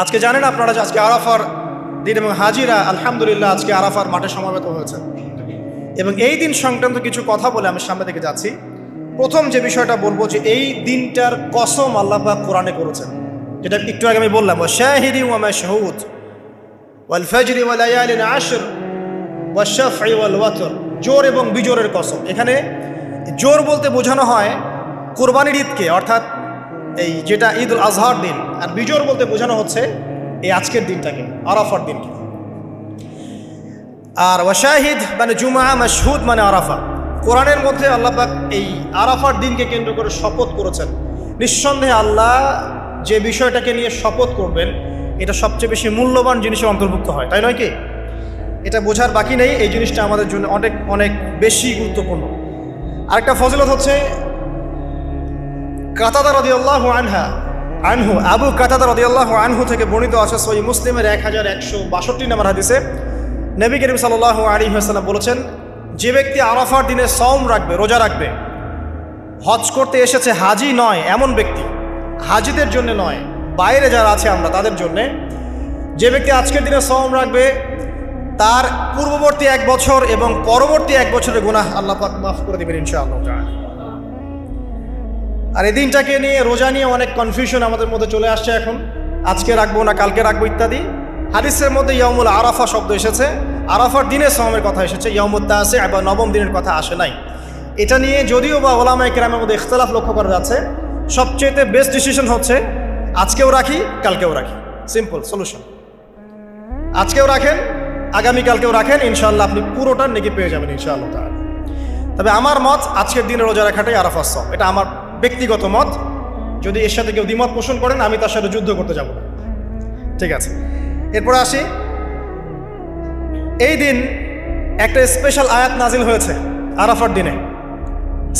আজকে জানেন আপনারা যে আজকে আরাফার দিন এবং হাজিরা আলহামদুলিল্লাহ আজকে আরাফার মাঠে সমবেত হয়েছে এবং এই দিন সংক্রান্ত কিছু কথা বলে আমি সামনে দিকে যাচ্ছি। প্রথম যে বিষয়টা বলবো যে এই দিনটার কসম আল্লাহ পাক কোরআনে করেছেন, যেটা একটু আগে আমি বললাম, শাহিদি ওয়া মাশহুদ ওয়াল ফাজরি ওয়া লায়ালিন আশর ওয়া শাফঈ ওয়াল ওয়াতর, জোর এবং বিজোরের কসম। এখানে জোর বলতে বোঝানো হয় কুরবানির ঈদকে, অর্থাৎ এই যেটা ঈদ উল আজহার দিন, আর বিজোর বলতে বোঝানো হচ্ছে এই আজকের দিনটাকে, আরাফার দিনকে। আর ওয়াশাহিদ মানে জুমা, মাশহুদ মানে আরাফা। কোরআনের মধ্যে আল্লাহ পাক এই আরাফার দিনকে কেন্দ্র করে শপথ করেছেন। নিঃসন্দেহে আল্লাহ যে বিষয়টাকে নিয়ে শপথ করবেন এটা সবচেয়ে বেশি মূল্যবান জিনিসের অন্তর্ভুক্ত হয়, তাই নয় কি? এটা বোঝার বাকি নেই, এই জিনিসটা আমাদের জন্য অনেক অনেক বেশি গুরুত্বপূর্ণ। আরেকটা ফজিলত হচ্ছে কাতাদা রাদিয়াল্লাহু আনহু, আবু কাতাদা রাদিয়াল্লাহু আনহু থেকে বর্ণিত আছে সহিহ মুসলিমের 1162 নম্বর হাদিসে নবী করিম সাল্লাল্লাহু আলাইহি ওয়াসাল্লাম বলেছেন, যে ব্যক্তি আরাফার দিনে সওম রাখবে, রোজা রাখবে, হজ করতে এসেছে, হাজি নয় এমন ব্যক্তি, হাজিদের জন্য নয়, বাইরে যারা আছে আমরা তাদের জন্যে, যে ব্যক্তি আজকের দিনে সওম রাখবে তার পূর্ববর্তী 1 বছর এবং পরবর্তী 1 বছরের গুনাহ আল্লাহ পাক মাফ করে দেবেন ইনশাআল্লাহ তাআলা। আর এই দিনটাকে নিয়ে, রোজা নিয়ে অনেক কনফিউশন আমাদের মধ্যে চলে আসছে এখন, আজকে রাখবো না কালকে রাখবো ইত্যাদি। হাদিসের মধ্যে ইয়াউমুল আরাফা শব্দ এসেছে, আরাফার দিনে সওমের কথা এসেছে, ইয়াউমুত তাসি বা নবম দিনের কথা আসে নাই। এটা নিয়ে যদিও বা ওলামায়ে কেরামের মধ্যে ইখতিলাফ লক্ষ্য করা যাচ্ছে, সবচেয়ে বেস্ট ডিসিশন হচ্ছে আজকেও রাখি কালকেও রাখি, সিম্পল সলিউশন। আজকেও রাখেন, আগামীকালকেও রাখেন, ইনশাআল্লাহ আপনি পুরোটা নেকি পেয়ে যাবেন ইনশাআল্লাহ তাআলা। তবে আমার মত আজকের দিনে রোজা রাখাটাই আরাফার সওম, এটা আমার ব্যক্তিগত মত। যদি এর সাথে কেউ দ্বিমত পোষণ করেন আমি তার সাথে যুদ্ধ করতে যাব না, ঠিক আছে? এরপরে আসি, এই দিন একটা স্পেশাল আয়াত নাজিল হয়েছে আরাফার দিনে,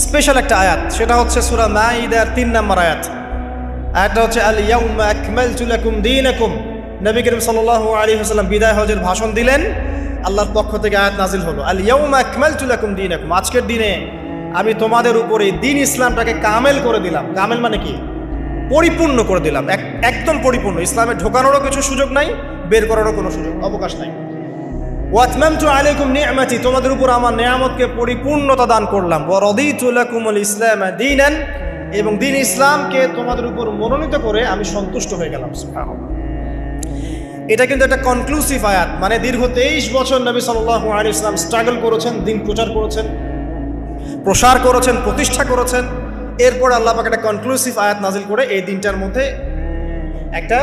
স্পেশাল একটা আয়াত, সেটা হচ্ছে সূরা মাঈদার 3 নম্বর আয়াত। আয়াতটা হচ্ছে আল ইয়াউমা আকমালতু লাকুম দীনাকুম। নবী করিম সাল্লাল্লাহু আলাইহি ওয়াসাল্লাম বিদায় হজের ভাষণ দিলেন, আল্লাহর পক্ষ থেকে আয়াত নাজিল হলো, আল ইয়াউমা আকমালতু লাকুম দীনাকুম, আজকের দিনে আমি তোমাদের উপরে দিন ইসলামটাকে কামেল করে দিলাম। কামেল মানে কি? পরিপূর্ণ করে দিলাম, একদম পরিপূর্ণ। ইসলামে ঢোকানোরও কিছু সুযোগ নাই, বের করারও কোনো সুযোগ অবকাশ নাই। ওয়া আতমামতু আলাইকুম নি'মাতি, তোমাদের উপর আমার নিয়ামতকে পরিপূর্ণতা দান করলাম। ওয়া রাদিতু লাকুমুল ইসলাম দীনান, এবং দিন ইসলামকে তোমাদের উপর মনোনীত করে আমি সন্তুষ্ট হয়ে গেলাম। সুবহানাল্লাহ। এটা কিন্তু একটা কনক্লুসিভ আয়াত, মানে দীর্ঘ 23 বছর নবী সাল্লাল্লাহু আলাইহি ওয়াসাল্লাম স্ট্রাগল করেছেন, দিন প্রচার করেছেন, প্রসার করেছেন, প্রতিষ্ঠা করেছেন। এরপর আল্লাহ পাক একটা কনক্লুসিভ আয়াত নাজিল করে এই দিনটার মধ্যে একটা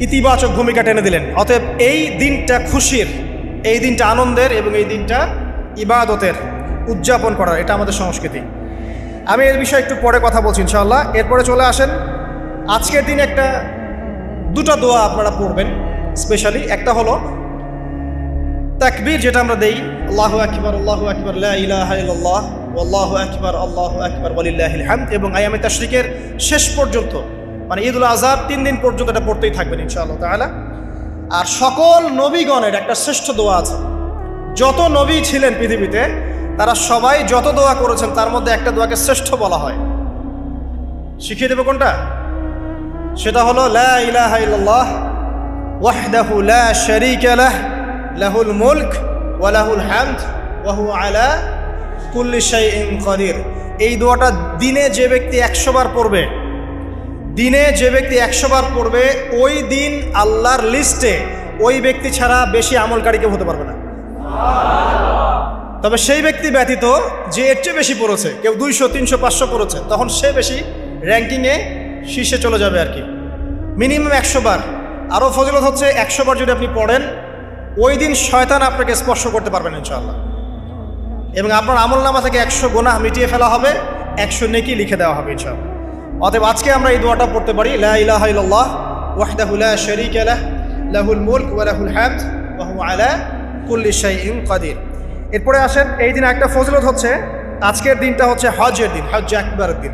ইতিবাচক ভূমিকা টেনে দিলেন। অতএব এই দিনটা খুশির, এই দিনটা আনন্দের, এবং এই দিনটা ইবাদতের, উদযাপন করার, এটা আমাদের সংস্কৃতি। আমি এর বিষয়ে একটু পরে কথা বলছি ইনশাআল্লাহ। এরপরে চলে আসেন, আজকের দিন একটা দুটো দোয়া আপনারা পড়বেন স্পেশালি। একটা হলো তাকবীর, যেটা আমরা দেই, আল্লাহু আকবার আল্লাহু আকবার লা ইলাহা ইল্লাল্লাহ ওয়াল্লাহু আকবার আল্লাহু আকবার ওয়ালিল্লাহিল হামদ, এবং আইয়ামে তাশরিকের শেষ পর্যন্ত, মানে ঈদুল আজহার 3 দিন পর্যন্ত এটা পড়তেই থাকবেন ইনশাআল্লাহ তাআলা। আর সকল নবীগণের একটা শ্রেষ্ঠ দোয়া আছে, যত নবী ছিলেন পৃথিবীতে তারা সবাই যত দোয়া করেছেন তার মধ্যে একটা দোয়াকে শ্রেষ্ঠ বলা হয়। শিখিয়ে দেব কোনটা? সেটা হলো লা ইলাহা ইল্লাল্লাহ ওয়াহদাহু লা শারীকা লাহ লাহুল মুলক ওয়া লাহুল হামদ ওয়া হুয়া আলা কুল্লি শাইইন কাদির। এই দোয়াটা দিনে যে ব্যক্তি 100 বার পড়বে, দিনে যে ব্যক্তি 100 বার পড়বে, ওই দিন আল্লাহর লিস্টে ওই ব্যক্তি ছাড়া বেশি আমলকারী কেউ হতে পারবে না। তবে সেই ব্যক্তি ব্যতীত যে এর চেয়ে বেশি পড়েছে, কেউ 200 300 500 পড়েছে, তখন সে বেশি র্যাঙ্কিংয়ে শীর্ষে চলে যাবে আর কি। মিনিমাম 100 বার। আরও ফজিলত হচ্ছে 100 বার যদি আপনি পড়েন, ওই দিন শয়তান আপনাকে স্পর্শ করতে পারবেন ইনশাআল্লাহ, এবং আপনার আমলনামা থেকে 100 গুনাহ মিটিয়ে ফেলা হবে, 100 নেকি লিখে দেওয়া হবে ইনশাআল্লাহ। অতএব আজকে আমরা এই দোয়াটা পড়তে পারি, লা ইলাহা ইল্লাল্লাহ ওয়াহদাহু লা শারীকা লাহ লাহুল মুলক ওয়া লাহুল হামদ ওয়া হুয়া আলা কুল্লি শাইইন কাদির। এরপরে আসেন, এই দিন একটা ফজিলত হচ্ছে, আজকের দিনটা হচ্ছে হজের দিন, হজ আকবরের দিন।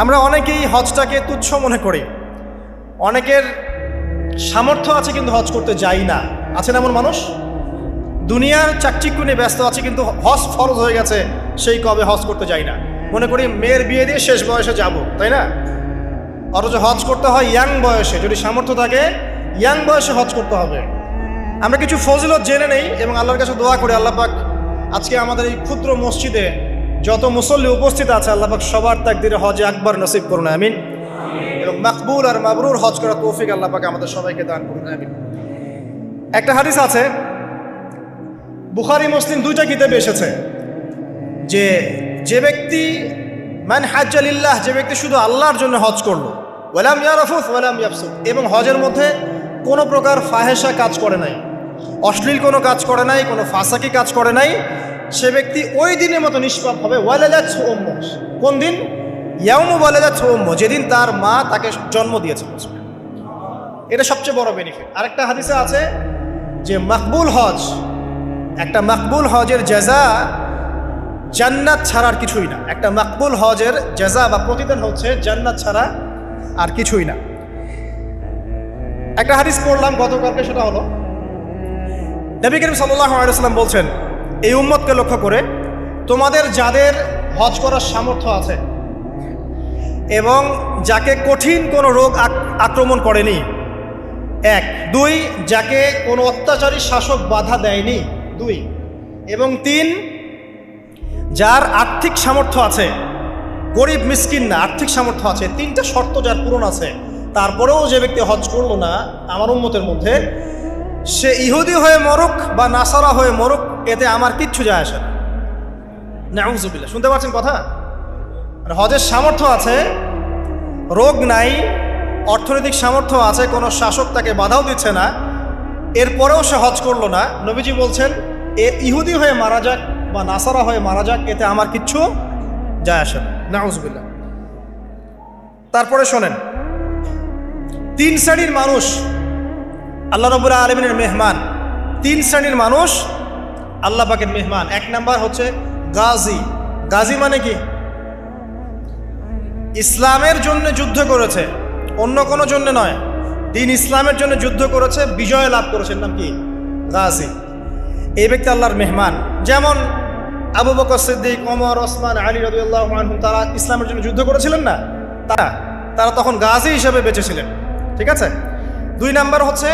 আমরা অনেকেই হজটাকে তুচ্ছ মনে করি, অনেকের সামর্থ্য আছে কিন্তু হজ করতে যাই না। আছেন এমন মানুষ? দুনিয়ার চাকচিক্য নিয়ে ব্যস্ত আছে, কিন্তু হজ ফরজ হয়ে গেছে সেই কবে হজ করতে যাই না। মনে করি মেয়ের বিয়ে দিয়ে শেষ বয়সে যাব, তাই না? অথচ হজ করতে হয় ইয়াং বয়সে, যদি সামর্থ্য থাকে ইয়াং বয়সে হজ করতে হবে। আমরা কিছু ফজিলত জেনে নেই এবং আল্লাহর কাছে দোয়া করি, আল্লাহ পাক আজকে আমাদের এই ক্ষুদ্র মসজিদে যত মুসল্লি উপস্থিত আছে আল্লাহ পাক সবার তাকদিরে হজে আকবার নসিব করুন, আমিন। এবং মাকবুল আর মাবরুর হজ করার তৌফিক আল্লাহ পাক আমাদের সবাইকে দান করুন, আমিন। একটা হাদিস আছে, বুখারী মুসলিম দুইটা কিতাবে এসেছে, যে ব্যক্তি মান হাজ্জা লিল্লাহ, যে ব্যক্তি শুধু আল্লাহর জন্য হজ করলো, ওয়ালাম ইয়ারফুস ওয়ালাম ইয়াফসুক, এবং হজের মধ্যে কোনো প্রকার ফাহেসা কাজ করে নাই, অশ্লীল কোনো কাজ করে নাই, কোনো ফাসাকি কাজ করে নাই, সে ব্যক্তি ওই দিনের মতো নিষ্পাপ হবে। ওয়ালাদাতহু উম্মুহ, কোন দিন? ইয়াউমু ওয়ালাদাতহু উম্মুহ, যেদিন তার মা তাকে জন্ম দিয়েছে। এটা সবচেয়ে বড় বেনিফিট। আরেকটা হাদিসে আছে যে মাকবুল হজ, একটা মাকবুল হজের জাযা জান্নাত ছাড়া আর কিছুই না। একটা মাকবুল হজের জাযা বা প্রতিদান হচ্ছে জান্নাত ছাড়া আর কিছুই না। একটা হাদিস পড়লাম গতকালকে, সেটা হলো নবী করিম সাল্লাল্লাহু আলাইহি ওয়াসাল্লাম বলছেন এই উম্মতকে লক্ষ্য করে, তোমাদের যাদের হজ করার সামর্থ্য আছে এবং যাকে কঠিন কোনো রোগ আক্রমণ করেনি, 1, 2, যাকে কোনো অত্যাচারী শাসক বাধা দেয়নি, 2, এবং 3, যার আর্থিক সামর্থ্য আছে, গরিব মিসকিন না, আর্থিক সামর্থ্য আছে, 3টা শর্ত যার পূরণ আছে, তারপরেও যে ব্যক্তি হজ করলো না আমার উম্মতের মধ্যে, সে ইহুদি হয়ে মরুক বা নাসারা হয়ে মরুক, এতে আমার কিচ্ছু যায় আসে না। নাউযুবিল্লাহ, শুনতে পাচ্ছেন কথা? হজের সামর্থ্য আছে, রোগ নাই, অর্থনৈতিক সামর্থ্য আছে, কোনো শাসক তাকে বাধাও দিচ্ছে না, এরপরেও সে হজ করলো না, নবীজি বলছেন এ ইহুদি হয়ে মারা যাক বা নাসারা হয়ে মারা যাক, এতে আমার কিচ্ছু যায় আসে না। নাউযুবিল্লাহ। তারপরে শোনেন, 3 শ্রেণীর মানুষ আল্লাহ রাব্বুল আলামিনের মেহমান। 3 শ্রেণীর মানুষ আল্লাহ পাকের মেহমান। 1 নাম্বার হচ্ছে গাজী। গাজী মানে কি? ইসলামের জন্য যুদ্ধ করেছে, অন্য কোনো জন্য নয়, দিন ইসলামের জন্য যুদ্ধ করেছে, বিজয় লাভ করেছেন, নাম কি? গাজী। এই ব্যক্তি আল্লাহর মেহমান। যেমন আবু বকর সিদ্দিক, ওমর, ওসমান, আলী রাদিয়াল্লাহু আনহুম, তারা ইসলামের জন্য যুদ্ধ করেছিলেন না, তারা তখন গাজী হিসেবে বেঁচেছিলেন। ঠিক আছে। 2 নাম্বার হচ্ছে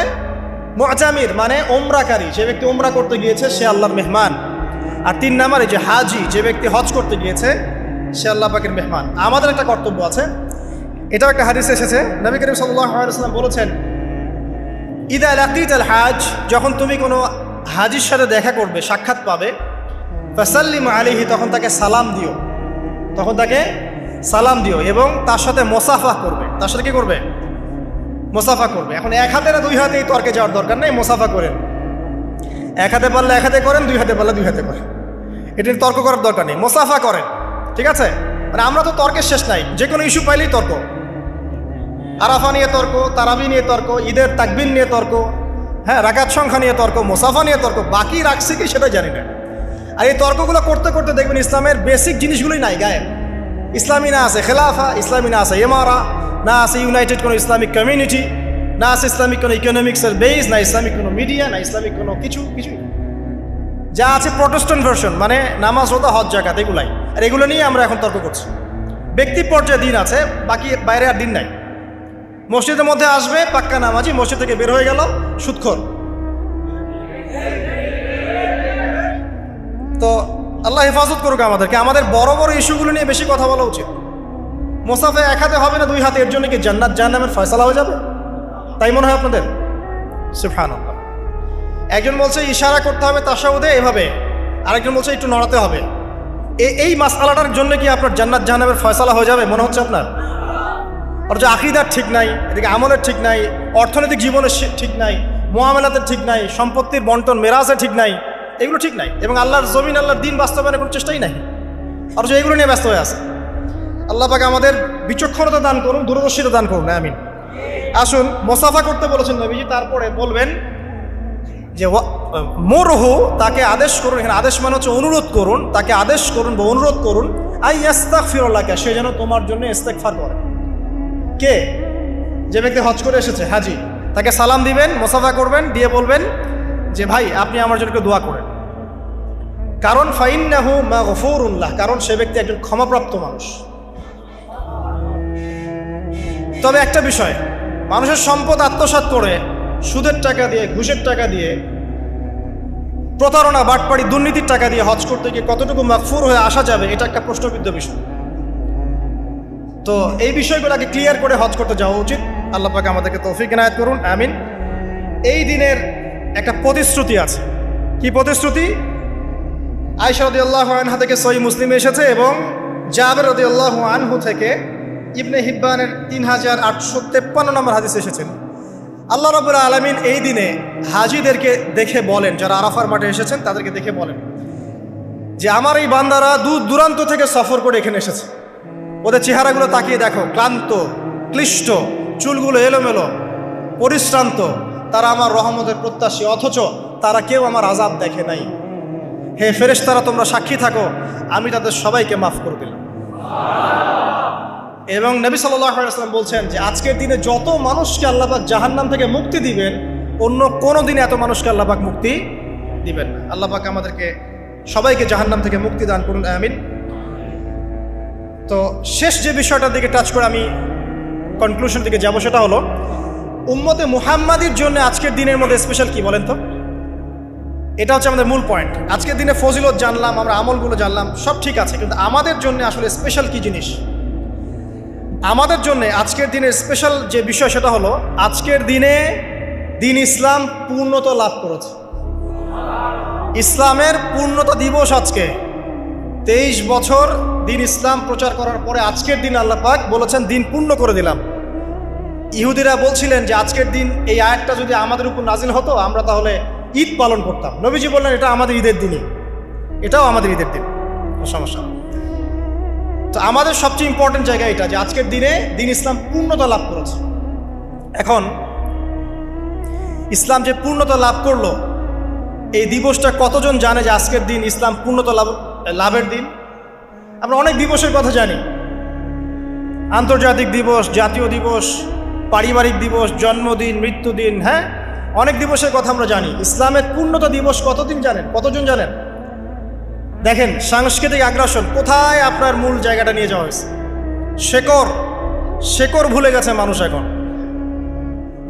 মুআতামির, মানে ওমরাকারী, যে ব্যক্তি ওমরা করতে গিয়েছে সে আল্লাহর মেহমান। আর 3 নাম্বারে যে হাজি, যে ব্যক্তি হজ করতে গিয়েছে সে আল্লাহ পাকের মেহমান। আমাদের একটা কর্তব্য আছে, এটাও একটা হাদিসে এসেছে, নবী করিম সাল্লাল্লাহু আলাইহি ওয়াসাল্লাম বলেছেন, ইদা লাকিতাল হাজ, যখন তুমি কোনো হাজির সাথে দেখা করবে, সাক্ষাৎ পাবে, ফাসাল্লিমু আলাইহি, তখন তাকে সালাম দিও, এবং তার সাথে মুসাফা করবে। তার সাথে কি করবে? মুসাফা করবে। এখন 1 হাতে না 2 হাতে এই তর্কে যাওয়ার দরকার নেই, মুসাফা করেন। 1 হাতে পারলে 1 হাতে করেন, 2 হাতে পারলে 2 হাতে করেন, এটা তর্ক করার দরকার নেই, মুসাফা করেন। ঠিক আছে। মানে আমরা তো তর্কের শেষ নাই, যে কোনো ইস্যু পাইলেই তর্ক। আরাফা নিয়ে তর্ক, তারাবি নিয়ে তর্ক, ঈদের তাকবীর নিয়ে তর্ক, হ্যাঁ, রাকাত সংখ্যা নিয়ে তর্ক, মুসাফা নিয়ে তর্ক, বাকি রাখছে কি সেটা জানি না। আর এই তর্কগুলো করতে করতে দেখবেন ইসলামের বেসিক জিনিসগুলোই নাই, গায়েব। ইসলামী না আছে খেলাফা, ইসলামী না আছে ইমারা, না আছে ইউনাইটেড কোনো ইসলামিক কমিউনিটি, না আছে ইসলামিক কোনো ইকোনমিক্সের বেস, না ইসলামিক কোনো মিডিয়া, না ইসলামিক কোনো কিছু। যা আছে প্রটেস্ট্যান্ট ভার্সন, মানে নামাজ, রোজা, হজ, যাকাত, এগুলাই। আর এগুলো নিয়ে আমরা এখন তর্ক করছি। ব্যক্তি পর্যায়ে দিন আছে, বাকি বাইরে আর দিন নাই। মসজিদের মধ্যে আসবে পাক্কা নামাজি, মসজিদ থেকে বের হয়ে গেল সুদখোর। তো আল্লাহ হেফাজত করুক আমাদেরকে। আমাদের বড় বড় ইস্যুগুলো নিয়ে বেশি কথা বলা উচিত। মুসাফা 1 হাতে হবে না 2 হাতে, এর জন্য কি জান্নাত জাহান্নামের ফয়সালা হয়ে যাবে? তাই মনে হয় আপনাদের? সুবহানাল্লাহ। একজন বলছে ইশারা করতে হবে তাশাহুদে এভাবে, আরেকজন বলছে একটু নড়াতে হবে। এই মাসআলাটার জন্য কি আপনার জান্নাত জাহান্নামের ফয়সালা হয়ে যাবে মনে হচ্ছে আপনার? অথচ আকীদার ঠিক নাই, এদিকে আমলের ঠিক নাই, অর্থনৈতিক জীবনের ঠিক নাই, মুআমালাতের ঠিক নাই, সম্পত্তির বন্টন মেরাজের ঠিক নাই, এগুলো ঠিক নাই, এবং আল্লাহর জমিন, আল্লাহর দিন বাস্তবায়নের কোনো চেষ্টাই নাই, অথচ এগুলো নিয়ে ব্যস্ত হয়ে আছে। আল্লাহ পাক আমাদের বিচক্ষণতা দান করুন, দূরদর্শিতা দান করুন, আমিন। আসুন, মুসাফা করতে বলেছেন নবীজি, তারপরে বলবেন যে মুরহু, তাকে আদেশ করুন। এখানে আদেশ মানে হচ্ছে অনুরোধ করুন, তাকে আদেশ করুন বা অনুরোধ করুন, আই ইস্তাগফিরুল্লাহকে, সে যেন তোমার জন্য ইস্তেগফার করে। কে? যে ব্যক্তি হজ করে এসেছে, হাজি, তাকে সালাম দিবেন, মুসাফা করবেন, দিয়ে বলবেন যে ভাই আপনি আমার জন্য একটু দোয়া করেন। কারণ ফাইন্নাহু মাগফুরুন লাহ, কারণ সে ব্যক্তি একজন ক্ষমাপ্রাপ্ত মানুষ। তবে একটা বিষয়, মানুষের সম্পদ আত্মসাৎ করে সুদের টাকা দিয়ে, ঘুষের টাকা দিয়ে, প্রতারণা, বাটপাড়ি, দুর্নীতির টাকা দিয়ে হজ করতে গিয়ে কতটুকু মাগফুর হয়ে আসা যাবে, এটা একটা প্রশ্নবিদ্ধ বিষয়। তো এই বিষয়গুলোকে ক্লিয়ার করে হজ করতে যাওয়া উচিত। আল্লাহ পাক আমাদেরকে তৌফিক ইনায়াত করুন, আমিন। এই দিনের একটা প্রতিশ্রুতি আছে। কি প্রতিশ্রুতি? আয়েশা রাদিয়াল্লাহু আনহা থেকে সহিহ মুসলিমে এসেছে এবং জাবের রাদিয়াল্লাহু আনহু থেকে ইবনে হিব্বানের 3853 নম্বর হাদিসে এসেছেন। আল্লাহ রাব্বুল আলামিন এই দিনে হাজিদেরকে দেখে বলেন, যারা আরাফার মাঠে এসেছেন তাদেরকে দেখে বলেন যে আমার এই বান্দারা দূর দূরান্ত থেকে সফর করে এখানে এসেছে। ওদের চেহারাগুলো তাকিয়ে দেখো, ক্লান্ত, ক্লিষ্ট, চুলগুলো এলোমেলো, পরিশ্রান্ত। তারা আমার রহমতের প্রত্যাশী, অথচ তারা কেউ আমার আযাব দেখে নাই। হে ফেরেশতারা, তোমরা সাক্ষী থাকো, আমি তাদের সবাইকে মাফ করে দিলাম। এবং নবী সাল্লাল্লাহু আলাইহি ওয়াসাল্লাম বলছেন যে আজকের দিনে যত মানুষকে আল্লাহ পাক জাহান্নাম থেকে মুক্তি দিবেন, অন্য কোনো দিনে এত মানুষকে আল্লাহ পাক মুক্তি দিবেন না। আল্লাহ পাক আমাদেরকে সবাইকে জাহান্নাম থেকে মুক্তি দান করুন, আমিন। তো শেষ যে বিষয়টার দিকে টাচ করে আমি কনক্লুশন দিকে যাব, সেটা হলো উম্মতে মুহাম্মাদির জন্য আজকের দিনের মধ্যে স্পেশাল কি বলেন তো? এটা হচ্ছে আমাদের মূল পয়েন্ট। আজকের দিনে ফজিলত জানলাম, আমরা আমলগুলো জানলাম, সব ঠিক আছে, কিন্তু আমাদের জন্য আসলে স্পেশাল কি জিনিস? আমাদের জন্য আজকের দিনের স্পেশাল যে বিষয় সেটা হলো আজকের দিনে দিন ইসলাম পূর্ণতা লাভ করেছে। ইসলামের পূর্ণতা দিবস আজকে। 23 বছর দিন ইসলাম প্রচার করার পরে আজকের দিন আল্লাহ পাক বলেছেন দিন পূর্ণ করে দিলাম। ইহুদিরা বলছিলেন যে আজকের দিন এই আয়াতটা যদি আমাদের উপর নাজিল হতো আমরা তাহলে ঈদ পালন করতাম। নবীজি বললেন এটা আমাদের ঈদের দিনই, এটাও আমাদের ঈদের দিন, সমস্যা। তো আমাদের সবচেয়ে ইম্পর্টেন্ট জায়গা এটা যে আজকের দিনে দিন ইসলাম পূর্ণতা লাভ করেছে। এখন ইসলাম যে পূর্ণতা লাভ করলো, এই দিবসটা কতজন জানে যে আজকের দিন ইসলাম পূর্ণতা লাভের দিন? আমরা অনেক দিবসের কথা জানি, আন্তর্জাতিক দিবস, জাতীয় দিবস, পারিবারিক দিবস, জন্মদিন, মৃত্যুদিন, হ্যাঁ, অনেক দিবসের কথা আমরা জানি। ইসলামের পূর্ণতা দিবস কতদিন জানেন? কতজন জানেন? দেখেন, সাংস্কৃতিক আগ্রাসন কোথায় আপনার মূল জায়গাটা নিয়ে যাওয়া হয়েছে। শেকড় ভুলে গেছে মানুষ। এখন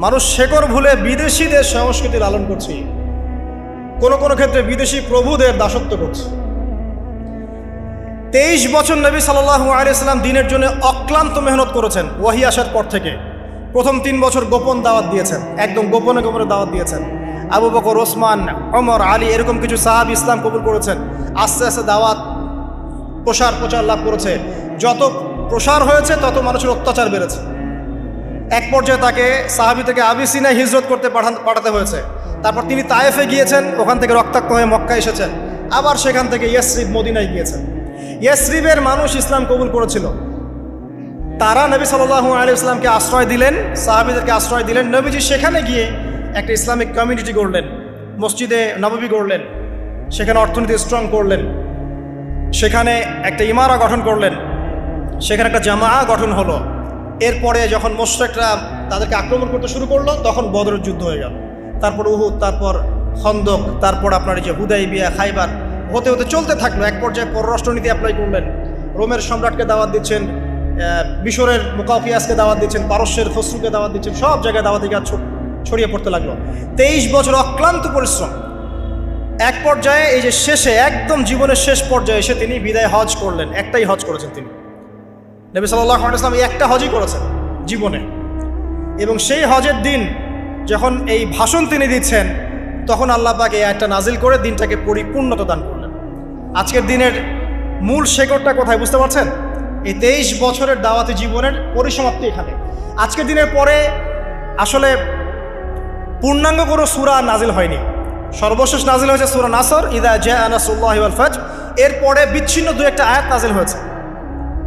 মানুষ শেকড় ভুলে বিদেশিদের সংস্কৃতি লালন করছে, কোনো কোনো ক্ষেত্রে বিদেশি প্রভুদের দাসত্ব করছে। 23 বছর নবী সাল্লাল্লাহু আলাইহি ওয়াসাল্লাম দিনের জন্য অক্লান্ত মেহনত করেছেন। ওয়াহি আসার পর থেকে প্রথম 3 বছর গোপন দাওয়াত দিয়েছেন, একদম গোপনে গোপনে দাওয়াত দিয়েছেন। আবু বকর, ওসমান, ওমর, আলী এরকম কিছু সাহাবী ইসলাম কবুল করেছেন। আস্তে আস্তে দাওয়াত প্রচার লাভ করেছে। যত প্রসার হয়েছে তত মানুষের অত্যাচার বেড়েছে। এক পর্যায়ে তাকে সাহাবী থেকে আবিসিনায় হিজরত করতে পাঠাতে হয়েছে। তারপর তিনি তায়েফে গিয়েছেন, ওখান থেকে রক্তাক্ত হয়ে মক্কা এসেছেন। আবার সেখান থেকে ইয়াসরিব, মদিনায় গিয়েছেন। ইয়াসরিবের মানুষ ইসলাম কবুল করেছিল। তারা নবী সাল্লাল্লাহু আলাইহি ওয়াসাল্লামকে আশ্রয় দিলেন, সাহাবীদেরকে আশ্রয় দিলেন। নবীজি সেখানে গিয়ে একটা ইসলামিক কমিউনিটি গড়লেন, মসজিদে নববী গড়লেন, সেখানে অর্থনীতি স্ট্রং করলেন, সেখানে একটা ইমারা গঠন করলেন, সেখানে একটা জামা গঠন হলো। এরপরে যখন মুশরিকরা তাদেরকে আক্রমণ করতে শুরু করলো, তখন বদরের যুদ্ধ হয়ে গেল। তারপর উহুদ, তারপর খন্দক, তারপর আপনার এই যে হুদাইবিয়া, খাইবার, হতে হতে চলতে থাকলো। এক পর্যায়ে পররাষ্ট্রনীতি অ্যাপ্লাই করলেন। রোমের সম্রাটকে দাওয়াত দিচ্ছেন, মিশরের মুকাউকিয়াসকে দাওয়াত দিচ্ছেন, পারস্যের খসরুকে দাওয়াত দিচ্ছেন, সব জায়গায় দাওয়াতি কাজ ছড়িয়ে পড়তে লাগলো। 23 বছর অক্লান্ত পরিশ্রম। এক পর্যায়ে এই যে শেষে, একদম জীবনের শেষ পর্যায়ে এসে তিনি বিদায় হজ করলেন। একটাই হজ করেছেন তিনি, নবী সাল্লাল্লাহু আলাইহি ওয়াসাল্লাম একটা হজই করেছেন জীবনে। এবং সেই হজের দিন যখন এই ভাষণ তিনি দিচ্ছেন, তখন আল্লাহ পাক এই আয়াতটা নাজিল করে দিনটাকে পরিপূর্ণতা দান করলেন। আজকের দিনের মূল শেকড়টা কোথায় বুঝতে পারছেন? এই 23 বছরের দাওয়াতি জীবনের পরিসমাপ্তি এখানে। আজকের দিনের পরে আসলে পূর্ণাঙ্গ কোনো সূরা নাজিল হয়নি। সর্বশেষ নাজিল হয়েছে সূরা নাসর, ইযা জাআ নাসরুল্লাহি ওয়াল ফাজর। এরপরে বিচ্ছিন্ন 2-1টা আয়াত নাজিল হয়েছে,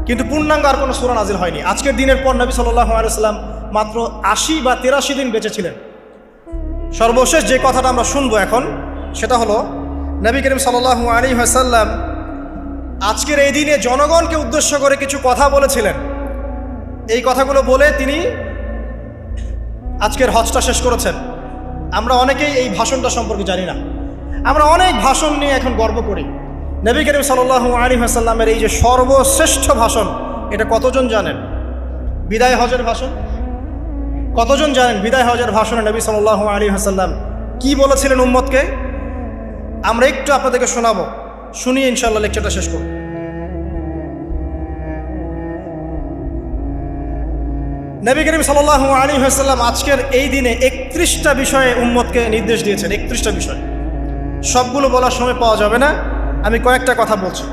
কিন্তু পূর্ণাঙ্গ আর কোনো সূরা নাজিল হয়নি। আজকের দিনের পর নবী সাল্লাল্লাহু আলাইহি ওয়াসাল্লাম মাত্র 80 বা 83 দিন বেঁচে ছিলেন। সর্বশেষ যে কথাটা আমরা শুনবো এখন, সেটা হলো নবী করিম সাল্লাল্লাহু আলাইহি ওয়াসাল্লাম আজকের এই দিনে জনগণকে উদ্দেশ্য করে কিছু কথা বলেছিলেন। এই কথাগুলো বলে তিনি আজকের হজটা শেষ করেছেন। আমরা অনেকেই এই ভাষণটা সম্পর্কে জানি না। আমরা অনেক ভাষণ নিয়ে এখন গর্ব করি। নবী করিম সাল্লাল্লাহু আলাইহি ওয়াসাল্লামের এই যে সর্বশ্রেষ্ঠ ভাষণ, এটা কতজন জানেন? বিদায় হজের ভাষণ। কতজন জানেন বিদায় হজের ভাষণে নবী সাল্লাল্লাহু আলাইহি ওয়াসাল্লাম কি বলেছিলেন উম্মতকে? আমরা একটু আপনাদেরকে শোনাবো, শুনিয়ে ইনশাআল্লাহ লেকচারটা শেষ করব। নবী করিম সাল্লাল্লাহু আলাইহি ওয়াসাল্লাম আজকের এই দিনে 31টা বিষয়ে উম্মতকে নির্দেশ দিয়েছেন। 31টা বিষয়, সবগুলো বলার সময় পাওয়া যাবে না, আমি কয়েকটা কথা বলছি।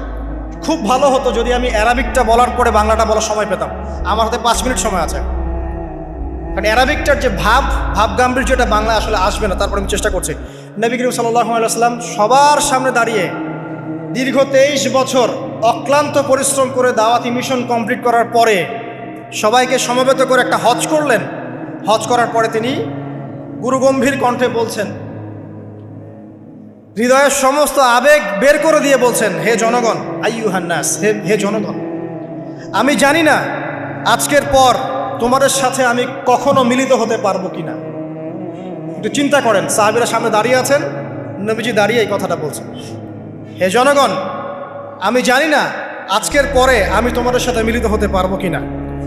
খুব ভালো হতো যদি আমি অ্যারাবিকটা বলার পরে বাংলাটা বলার সময় পেতাম। আমার হাতে 5 মিনিট সময় আছে, কারণ অ্যারাবিকটার যে ভাব গাম্ভীর্যটা বাংলা আসলে আসবে না। তারপরে আমি চেষ্টা করছি। নবী করিম সাল্লাল্লাহু আলাইহি ওয়াসাল্লাম সবার সামনে দাঁড়িয়ে দীর্ঘ 23 বছর অক্লান্ত পরিশ্রম করে দাওয়াতি মিশন কমপ্লিট করার পরে সবাইকে সমবেত করে একটা হজ করলেন। হজ করার পরে তিনি গুরুগম্ভীর কণ্ঠে বলছেন, হৃদয়ের সমস্ত আবেগ বের করে দিয়ে বলছেন, হে জনগণ, আইয়ুহান নাস, হে জনগণ, আমি জানি না আজকের পর তোমাদের সাথে আমি কখনো মিলিত হতে পারবো কিনা। একটু চিন্তা করেন, সাহাবীরা সামনে দাঁড়িয়ে আছেন, নবীজি দাঁড়িয়ে এই কথাটা বলছেন, হে জনগণ, আমি জানি না আজকের পরে আমি তোমাদের সাথে মিলিত হতে পারবো কিনা।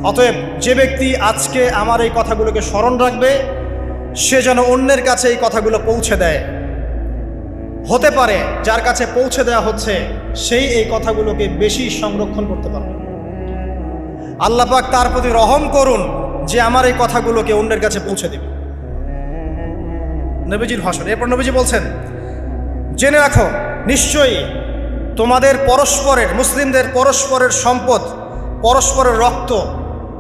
অতএব যে ব্যক্তি আজকে আমার এই কথাগুলোকে স্মরণ রাখবে সে যেন অন্যের কাছে এই কথাগুলো পৌঁছে দেয়। হতে পারে যার কাছে পৌঁছে দেওয়া হচ্ছে সেই এই কথাগুলোকে বেশি সংরক্ষণ করতে পারবে। আল্লাহ পাক তার প্রতি রহম করুন যে আমার এই কথাগুলোকে অন্যের কাছে পৌঁছে দেবে। নবীজির ভাষণ। এরপর নবীজি বলছেন, জেনে রাখো নিশ্চয়ই তোমাদের পরস্পরের, মুসলিমদের পরস্পরের সম্পদ, পরস্পরের রক্ত,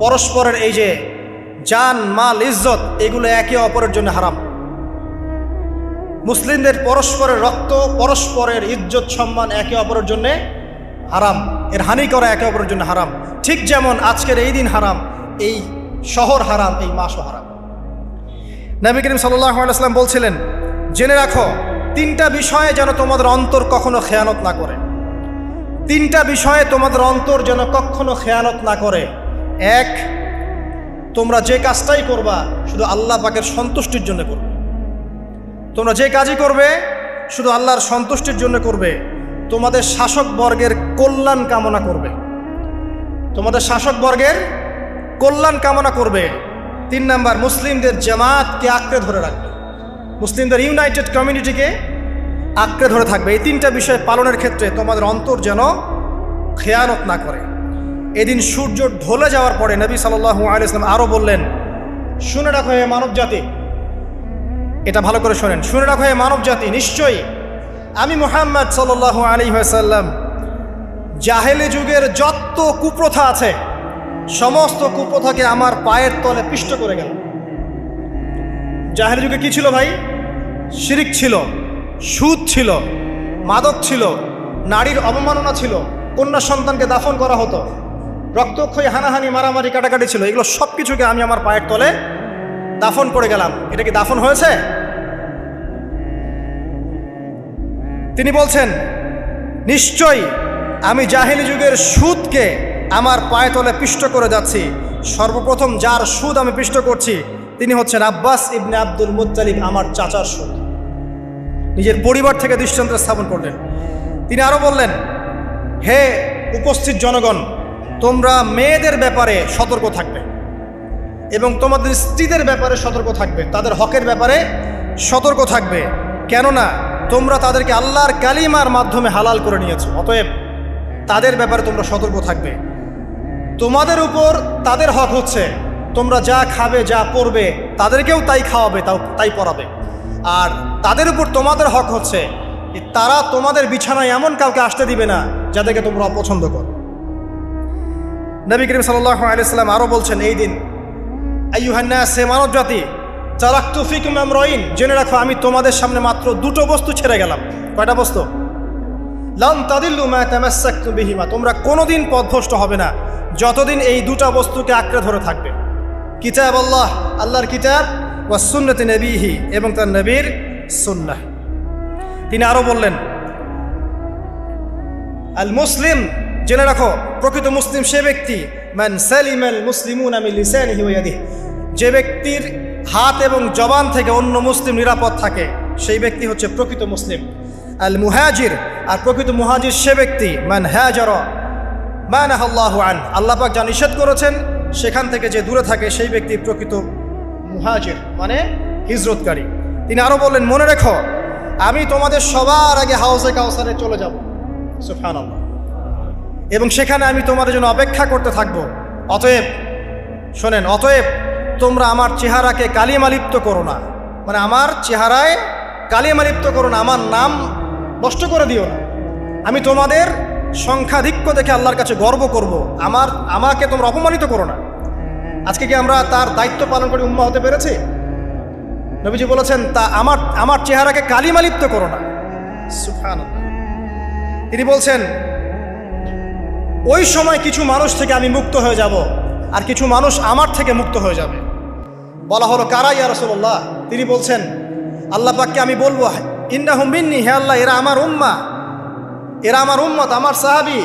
পরস্পরের এই যে জান মাল ইজ্জত, এগুলো একে অপরের জন্য হারাম। মুসলিমদের পরস্পরের রক্ত, পরস্পরের ইজ্জত সম্মান একে অপরের জন্য হারাম, এর হানি করা একে অপরের জন্য হারাম। ঠিক যেমন আজকের এই দিন হারাম, এই শহর হারাম, এই মাসও হারাম। নবী করিম সাল্লাল্লাহু আলাইহি ওয়াসাল্লাম বলছিলেন, জেনে রাখো 3টা বিষয়ে যেন তোমাদের অন্তর কখনো খেয়ানত না করে। 3টা বিষয়ে তোমাদের অন্তর যেন কখনো খেয়ানত না করে। 1, তোমরা যে কাজটাই করবা শুধু আল্লাহ পাকের সন্তুষ্টির জন্য করবে। তোমরা যে কাজই করবে শুধু আল্লাহর সন্তুষ্টির জন্য করবে। তোমাদের শাসক বর্গের কল্যাণ কামনা করবে। তোমাদের শাসক বর্গের কল্যাণ কামনা করবে। 3 নাম্বার, মুসলিমদের জামাতকে আঁকড়ে ধরে রাখবে। মুসলিমদের ইউনাইটেড কমিউনিটিকে আঁকড়ে ধরে থাকবে। এই 3টা বিষয় পালনের ক্ষেত্রে তোমাদের অন্তর যেন খেয়ানত না করে। এদিন সূর্য ঢলে যাওয়ার পরে নবী সাল্লাল্লাহু আলাইহি ওয়াসাল্লাম আরও বললেন, শুনে রাখো হে মানব জাতি, এটা ভালো করে শোনেন, শুনে রাখো হে মানব জাতি, নিশ্চয়ই আমি মুহাম্মদ সাল্লাল্লাহু আলাইহি ওয়াসাল্লাম জাহেলি যুগের যত কুপ্রথা আছে সমস্ত কুপ্রথাকে আমার পায়ের তলে পিষ্ট করে গেল। জাহেলি যুগে কি ছিল ভাই? শিরিক ছিল, সুদ ছিল, মাদক ছিল, নারীর অবমাননা ছিল, কন্যা সন্তানকে দাফন করা হতো, রক্তক্ষয়ী হানাহানি মারামারি কাটাকাটি ছিল। এগুলো সব কিছুকে আমি আমার পায়ের তলে দাফন করে গেলাম। এটা কি দাফন হয়েছে? তিনি বলছেন, নিশ্চয়ই আমি জাহেলি যুগের সুদকে আমার পায়ে তলে পিষ্ট করে যাচ্ছি। সর্বপ্রথম যার সুদ আমি পিষ্ট করছি তিনি হচ্ছেন আব্বাস ইবনে আব্দুল মুত্তালিব, আমার চাচার সুদ। নিজের পরিবার থেকে দৃষ্টান্ত স্থাপন করলেন। তিনি আরও বললেন, হে উপস্থিত জনগণ, তোমরা মেয়েদের ব্যাপারে সতর্ক থাকবে এবং তোমাদের স্ত্রীদের ব্যাপারে সতর্ক থাকবে, তাদের হকের ব্যাপারে সতর্ক থাকবে, কেননা তোমরা তাদেরকে আল্লাহর কালিমার মাধ্যমে হালাল করে নিয়েছো। অতএব তাদের ব্যাপারে তোমরা সতর্ক থাকবে। তোমাদের উপর তাদের হক হচ্ছে তোমরা যা খাবে, যা পরবে, তাদেরকেও তাই খাওয়াবে, তাই পরাবে। আর তাদের উপর তোমাদের হক হচ্ছে তারা তোমাদের বিছানায় এমন কাউকে আসতে দিবে না যাদেরকে তোমরা অপছন্দ করো। নবী করিম সাল্লাল্লাহু আলাইহি ওয়াসাল্লাম আরও বলছেন, এই দিন আইয়ুহান নাস, হে মানব জাতি, তারাকতু ফিকুম আমরাইন, জেনে রাখো আমি তোমাদের সামনে মাত্র 2টো বস্তু ছেড়ে গেলাম। কয়টা বস্তু? লান তাদিল্লু মা তামাসসাকতুম বিহিমা, তোমরা কোনোদিন পথভ্রষ্ট হবে না যতদিন এই 2টা বস্তুকে আঁকড়ে ধরে থাকবে। কিতাব আল্লাহ, আল্লাহর কিতাব, ওয়া সুন্নতি নবীহি, এবং তার নবীর সুন্নাহ। তিনি আরও বললেন, আল মুসলিম, জেনে রাখো প্রকৃত মুসলিম সে ব্যক্তি, মান সালিমাল মুসলিমুনা মিন লিসানিহি ওয়া ইয়াদিহি, যে ব্যক্তির হাত এবং জবান থেকে অন্য মুসলিম নিরাপদ থাকে সেই ব্যক্তি হচ্ছে প্রকৃত মুসলিম। আল মুহাজির, আর প্রকৃত মুহাজির সে ব্যক্তি, মান হাজারা মা নাহাল্লাহু আন, আল্লাহ পাক যা নিষেধ করেছেন সেখান থেকে যে দূরে থাকে সেই ব্যক্তি প্রকৃত মুহাজির মানে হিজরতকারী। তিনি আরো বললেন, মনে রেখো আমি তোমাদের সবার আগে হাউজে কাউসারে চলে যাব, সুবহানাল্লাহ, এবং সেখানে আমি তোমাদের জন্য অপেক্ষা করতে থাকবো। অতএব শোনেন, অতএব তোমরা আমার চেহারাকে কালিমালিপ্ত করো না, মানে আমার চেহারায় কালিমালিপ্ত করো না, আমার নাম নষ্ট করে দিও না। আমি তোমাদের সংখ্যাধিক্য দেখে আল্লাহর কাছে গর্ব করব, আমাকে তোমরা অপমানিত করো না। আজকে কি আমরা তার দায়িত্ব পালন করে উম্মাহ হতে পেরেছি? নবীজি বলেছেন, তা আমার চেহারাকে কালিমালিপ্ত করো না, সুবহানাল্লাহ। তিনি বলছেন, ওই সময় কিছু মানুষ থেকে আমি মুক্ত হয়ে যাব, আর কিছু মানুষ আমার থেকে মুক্ত হয়ে যাবে। বলা হলো, কারা ইয়া রাসূলুল্লাহ? তিনি বলছেন, আল্লাহ পাককে আমি বলবো, ইন্নাহুম মিন্নি, হে আল্লাহ এরা আমার উম্মাহ, এরা আমার উম্মত, আমার সাহাবী।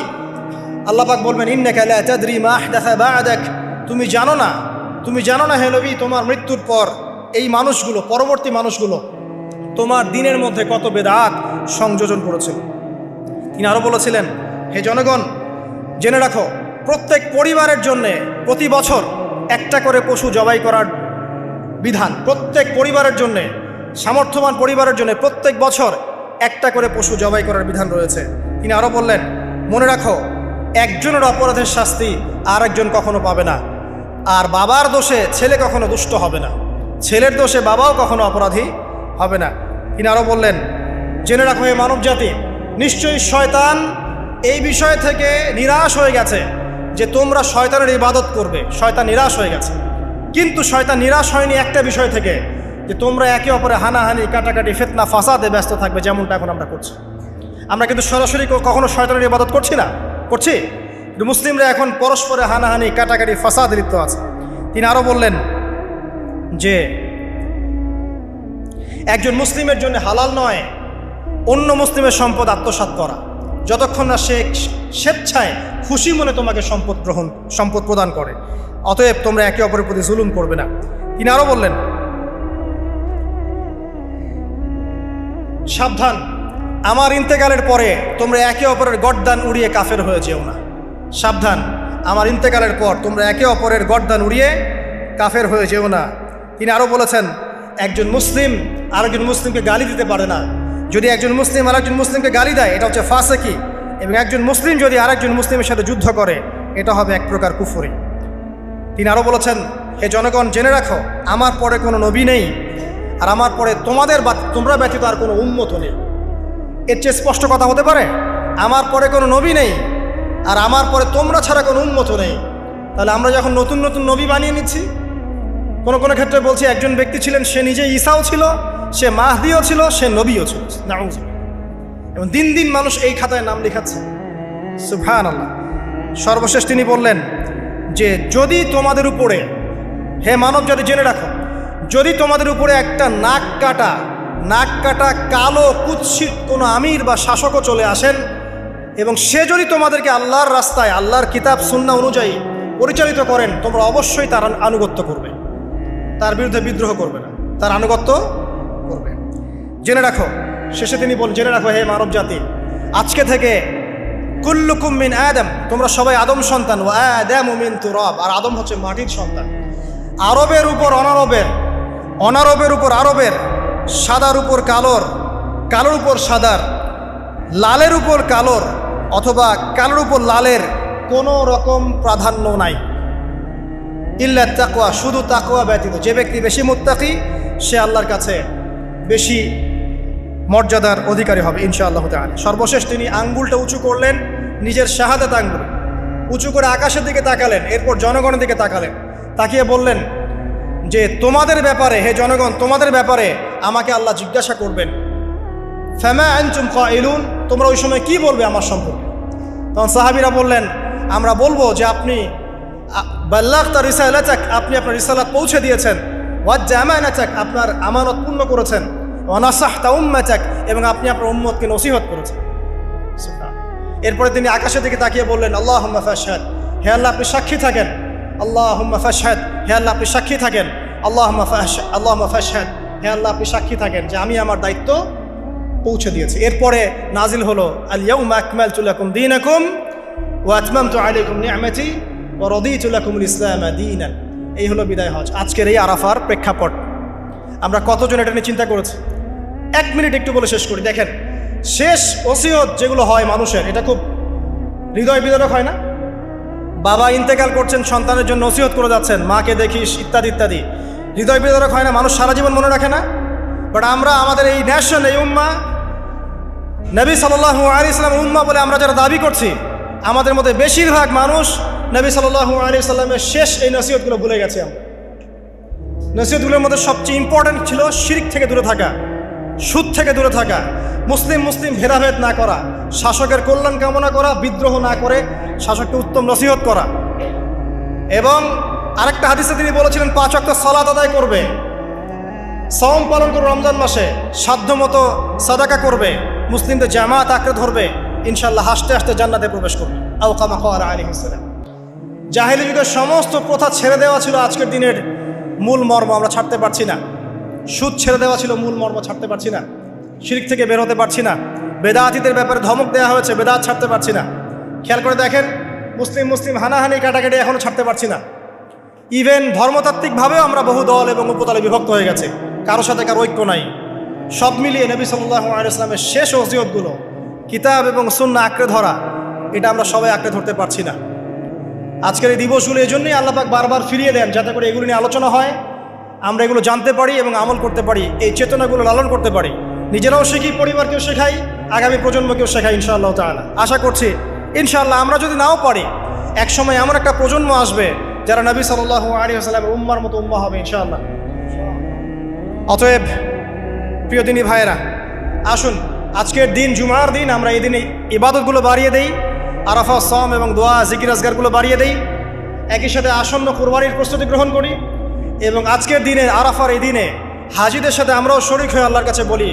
আল্লাহ পাক বলবেন, ইন্নাকা লা তাদরি মা আহদাসা বা'দাক, তুমি জানো না হে নবী, তোমার মৃত্যুর পর এই মানুষগুলো, পরবর্তী মানুষগুলো তোমার দিনের মধ্যে কত বেদাত সংযোজন করেছিল। তিনি আরো বলেছিলেন, হে জনগণ জেনে রাখো, প্রত্যেক পরিবারের জন্য প্রতি বছর একটা করে পশু জবাই করার বিধান, প্রত্যেক পরিবারের জন্য, সামর্থ্যবান পরিবারের জন্য প্রত্যেক বছর একটা করে পশু জবাই করার বিধান রয়েছে। তিনি আরো বললেন, মনে রাখো একজনের অপরাধের শাস্তি আর একজন কখনো পাবে না, আর বাবার দোষে ছেলে কখনো দুষ্ট হবে না, ছেলের দোষে বাবাও কখনো অপরাধী হবে না। তিনি আরো বললেন, জেনে রাখো হে মানব জাতি, নিশ্চয়ই শয়তান এই বিষয় থেকে নিরাশ হয়ে গেছে যে তোমরা শয়তানের ইবাদত করবে। শয়তান নিরাশ হয়ে গেছে, কিন্তু শয়তান নিরাশ হয়নি একটা বিষয় থেকে, যে তোমরা একে অপরে হানাহানি, কাটাকাটি, ফিতনা, ফাসাদে ব্যস্ত থাকবে, যেমনটা এখন আমরা করছি। আমরা কিন্তু সরাসরি কখনো শয়তানের ইবাদত করছি না, করছি, কিন্তু মুসলিমরা এখন পরস্পরে হানাহানি, কাটাকাটি, ফাসাদে লিপ্ত আছে। তিনি আরো বললেন যে একজন মুসলিমের জন্য হালাল নয় অন্য মুসলিমের সম্পদ আত্মসাৎ করা, যতক্ষণ না সে স্বেচ্ছায় খুশি মনে তোমাকে সম্পদ প্রদান করে। অতএব তোমরা একে অপরের প্রতি জুলুম করবে না। তিনি আরো বললেন, সাবধান, আমার ইন্তেকালের পরে তোমরা একে অপরের গর্দান উড়িয়ে কাফের হয়ে যেও না। সাবধান, আমার ইন্তেকালের পর তোমরা একে অপরের গর্দান উড়িয়ে কাফের হয়ে যেও না। তিনি আরো বলেছেন, একজন মুসলিম আরেকজন মুসলিমকে গালি দিতে পারে না। যদি একজন মুসলিম আরেকজন মুসলিমকে গালি দেয়, এটা হচ্ছে ফাসিকি, এবং একজন মুসলিম যদি আরেকজন মুসলিমের সাথে যুদ্ধ করে, এটা হবে এক প্রকার কুফরি। তিনি আরো বলেছেন, হে জনগণ জেনে রাখো, আমার পরে কোনো নবী নেই, আর আমার পরে তোমরা ব্যতীত আর কোনো উম্মত নেই। এর চেয়ে স্পষ্ট কথা হতে পারে? আমার পরে কোনো নবী নেই, আর আমার পরে তোমরা ছাড়া কোনো উম্মত নেই। তাহলে আমরা যখন নতুন নতুন নবী বানিয়ে নিচ্ছি, কোনো কোনো ক্ষেত্রে বলছি একজন ব্যক্তি ছিলেন, সে নিজে ঈসাও ছিল, সে মাহদিও ছিল, সে নবীও ছিল, এবং দিন দিন মানুষ এই খাতায় নাম লেখাচ্ছে, সুবহানাল্লাহ। সর্বশেষ তিনি বললেন যে যদি তোমাদের উপরে, হে মানব জাতি জেনে রাখো, যদি তোমাদের উপরে একটা নাক কাটা কালো কুৎসিত কোনো আমির বা শাসকও চলে আসেন, এবং সে যদি তোমাদেরকে আল্লাহর রাস্তায়, আল্লাহর কিতাব সুন্নাহ অনুযায়ী পরিচালিত করেন, তোমরা অবশ্যই তার আনুগত্য করবে, তার বিরুদ্ধে বিদ্রোহ করবে না, তার আনুগত্য করবে। জেনে রাখো, শেষে তিনি বলেন, জেনে রাখো হে মানব জাতি, আজকে থেকে কুল্লুকুম মিন আদম, তোমরা সবাই আদম সন্তান, ও আদামু মিন তুরাব, আর আদম হচ্ছে মাটির সন্তান। আরবের উপর অনারবের, অনারবের উপর আরবের, সাদার উপর কালোর, কালোর উপর সাদার, লালের উপর কালোর, অথবা কালোর উপর লালের কোনো রকম প্রাধান্য নাই, ইল্লা তাকওয়া, শুধু তাকওয়া ব্যতীত। যে ব্যক্তি বেশি মুত্তাকি, সে আল্লাহর কাছে বেশি মর্যাদার অধিকারী হবে ইনশাআল্লাহ তাআলা। সর্বশেষ তিনি আঙ্গুলটা উঁচু করলেন, নিজের শাহাদাত আঙ্গুল উঁচু করে আকাশের দিকে তাকালেন, এরপর জনগণের দিকে তাকালেন, তাকিয়ে বললেন যে তোমাদের ব্যাপারে, হে জনগণ, তোমাদের ব্যাপারে আমাকে আল্লাহ জিজ্ঞাসা করবেন, ফামা আনতুম কাইলুন, তোমরা ওই সময় কি বলবে আমার সম্পর্কে? তখন সাহাবীরা বললেন, আমরা বলবো যে আপনি বাল্লাগতা রিসালাতাক, আপনি আপনার রিসালাত পৌঁছে দিয়েছেন, ওয়াজ্জা আমানাতাক, আপনার আমানত পূর্ণ করেছেন, ওয়া নাসাহতা উম্মাতাক, এবং আপনি আপনার উম্মতকে নসিহত করেছেন। এরপরে তিনি আকাশের দিকে তাকিয়ে বললেন, আল্লাহুম্মা ফাশহাদ, হে আল্লাহ আপনি সাক্ষী থাকেন, আল্লাহুম্মা ফাশহাদ, হে আল্লাহ আপনি সাক্ষী থাকেন, আল্লাহুম্মা ফাশহাদ, হে আল্লাহ আপনি সাক্ষী থাকেন যে আমি আমার দায়িত্ব পৌঁছে দিয়েছি। এরপরে নাজিল হলো, আল ইয়াউমা আকমালতু লাকুম দীনাকুম ওয়া আতমামতু আলাইকুম নি'মাতি ওয়া রাদিতু লাকুমুল ইসলাম দীনান। এই হলো বিদায় হজ, আজকের এই আরাফার প্রেক্ষাপট। আমরা কতজন এটা নিয়ে চিন্তা করেছি? 1 মিনিট একটু বলে শেষ করি। দেখেন, শেষ ওসিয়ত যেগুলো হয় মানুষের, এটা খুব হৃদয় বিদারক হয় না? বাবা ইন্তেকাল করছেন, সন্তানের জন্য ওসিয়ত করে যাচ্ছেন, মাকে দেখিস ইত্যাদি ইত্যাদি, হৃদয় বিদারক হয় না? মানুষ সারা জীবন মনে রাখে না? বাট আমরা আমাদের এই ন্যাশন, এই উম্মাহ, নবী সাল্লাল্লাহু আলাইহি সাল্লামের উম্মাহ বলে আমরা যারা দাবি করছি, আমাদের মধ্যে বেশিরভাগ মানুষ নবী সাল্লাল্লাহু আলাইহি সাল্লামের শেষ এই নসিহতগুলো ভুলে গেছি আমরা। নসিহতগুলোর মধ্যে সবচেয়ে ইম্পর্টেন্ট ছিল শিরক থেকে দূরে থাকা, সুদ থেকে দূরে থাকা, মুসলিম ভেদাভেদ না করা, শাসকের কল্যাণ কামনা করা, বিদ্রোহ না করে শাসককে উত্তম নসিহত করা। এবং আরেকটা হাদিসে তিনি বলেছিলেন 5 ওয়াক্ত সালাত আদায় করবে, সওম পালন করবে, রমজান মাসে সাধ্যমতো সাদাকা করবে, মুসলিমদের জামাত আঁকড়ে ধরবে, ইনশাআল্লাহ হাসতে হাসতে জান্নাতে প্রবেশ করবে। আও কামা ক্বালা আলাইহিস সালাম। জাহেলি যুগের সমস্ত প্রথা ছেড়ে দেওয়া ছিল আজকের দিনের মূল মর্ম, আমরা ছাড়তে পারছি না। সুদ ছেড়ে দেওয়া ছিল মূল মর্ম, ছাড়তে পারছি না। শিরক থেকে বের হতে পারছি না। বেদাতীদের ব্যাপারে ধমক দেওয়া হয়েছে, বেদাত ছাড়তে পারছি না। খেয়াল করে দেখেন, মুসলিম হানাহানি কাটাকাটি এখনও ছাড়তে পারছি না। ইভেন ধর্মতাত্ত্বিকভাবেও আমরা বহু দল এবং উপদলে বিভক্ত হয়ে গেছে, কারোর সাথে কারো ঐক্য নাই। সব মিলিয়ে নবী সাল্লাল্লাহু আলাইহি ওয়াসাল্লামের শেষ ওসিয়তগুলো, কিতাব এবং সুন্নাহ আঁকড়ে ধরা, এটা আমরা সবাই আঁকড়ে ধরতে পারছি না। আজকের এই দিবসগুলো এই জন্যই আল্লাহ পাক বারবার ফিরিয়ে দেন, যাতে করে এগুলো নিয়ে আলোচনা হয়, আমরা এগুলো জানতে পারি এবং আমল করতে পারি, এই চেতনাগুলো লালন করতে পারি, নিজেরাও শিখি, পরিবারকেও শেখাই, আগামী প্রজন্মকেও শেখাই ইনশাআল্লাহ তাআলা। আশা করছি ইনশাআল্লাহ আমরা যদি নাও পারি, একসময় এমন একটা প্রজন্ম আসবে যারা নবী সাল্লাল্লাহু আলাইহি ওয়াসাল্লামের উম্মার মতো উম্মাহ হবে ইনশাআল্লাহ। অতএব প্রিয় দিনী ভাইয়েরা, আসুন আজকের দিন, জুমার দিন, আমরা এই দিনে ইবাদতগুলো বাড়িয়ে দেই, আরাফা, সাওম এবং দোয়া, জিকির আজগারগুলো বাড়িয়ে দেই, একই সাথে আসন্ন কুরবানির প্রস্তুতি গ্রহণ করি। এবং আজকের দিনে, আরাফার এই দিনে হাজিদের সাথে আমরাও শরীক হয়ে আল্লাহর কাছে বলি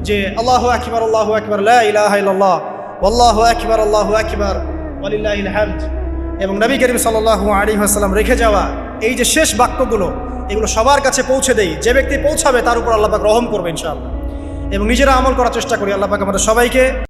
যে আল্লাহু আকবার, আল্লাহু আকবার, লা ইলাহা ইল্লাল্লাহ, আল্লাহু আকবার, আল্লাহু আকবার, ওয়ালিল্লাহিল হামদ। এবং নবী করিম সাল্লাল্লাহু আলাইহি ওয়াসাল্লাম রেখে যাওয়া এই যে শেষ বাক্যগুলো, এগুলো সবার কাছে পৌঁছে দেই। যে ব্যক্তি পৌঁছাবে তার উপর আল্লাহ পাক রহম করবে ইনশাআল্লাহ। এবং নিজেরা আমল করার চেষ্টা করি। আল্লাহ পাক আমাদের সবাইকে